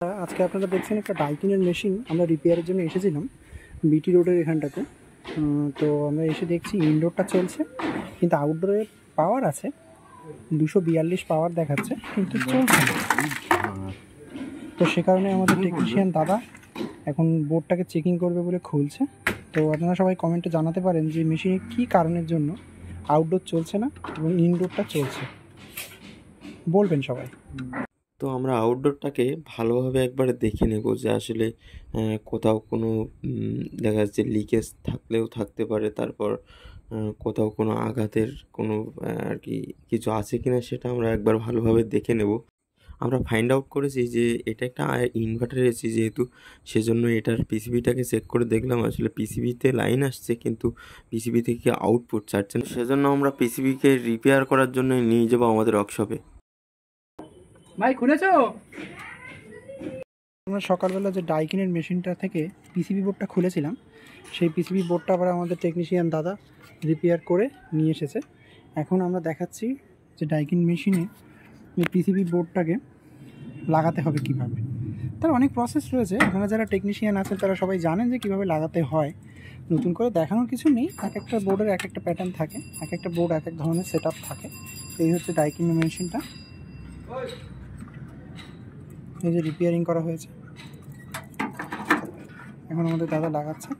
আজকে আপনারা দেখছেন একটা ডাইকিনের মেশিন আমরা রিপেয়ারের জন্য এসেছিলাম বিটি রোডের এখানটাতে। তো আমরা এসে দেখছি ইনডোরটা চলছে কিন্তু আউটডোরের পাওয়ার আছে 242 পাওয়ার দেখাচ্ছে কিন্তু চলছে না। তো সে কারণে আমাদের টেকনিশিয়ান দাদা এখন বোর্ডটাকে চেকিং করবে বলে খুলছে। তো আপনারা সবাই কমেন্টে জানাতে পারেন যে মেশিনে কী কারণের জন্য আউটডোর চলছে না এবং ইনডোরটা চলছে, বলবেন সবাই। তো আমরা আউটডোরটাকে ভালোভাবে একবারে দেখে নেব যে আসলে কোথাও কোনো দেখা যাচ্ছে লিকেজ থাকলেও থাকতে পারে, তারপর কোথাও কোনো আঘাতের কোনো আর কি কিছু আছে কিনা সেটা আমরা একবার ভালোভাবে দেখে নেব। আমরা ফাইন্ড আউট করেছি যে এটা একটা ইনভার্টার এসি যেহেতু, সেজন্য এটার পিসিবিটাকে চেক করে দেখলাম আসলে পিসিবিতে লাইন আসছে কিন্তু পিসিবি থেকে আউটপুট ছাড়ছে না। সেজন্য আমরা পিসিবিকে রিপেয়ার করার জন্য নিয়ে যাবো আমাদের ওয়ার্কশপে। ভাই খুলেছো? আমরা সকালবেলা যে ডাইকিনের মেশিনটা থেকে পিসিবি বোর্ডটা খুলেছিলাম, সেই পিসিবি বোর্ডটা আবার আমাদের টেকনিশিয়ান দাদা রিপেয়ার করে নিয়ে এসেছে। এখন আমরা দেখাচ্ছি যে ডাইকিন মেশিনে এই পিসিবি বোর্ডটাকে লাগাতে হবে কিভাবে। তার অনেক প্রসেস রয়েছে, আপনারা যারা টেকনিশিয়ান আছেন তারা সবাই জানেন যে কীভাবে লাগাতে হয়। নতুন করে দেখানোর কিছু নেই, এক একটা বোর্ডের এক একটা প্যাটার্ন থাকে, এক একটা বোর্ড এক এক ধরনের সেট আপ থাকে। এই হচ্ছে ডাইকিন মেশিনটা, এই যে রিপেয়ারিং করা হয়েছে। এখন আমাদের দাদা লাগাচ্ছে।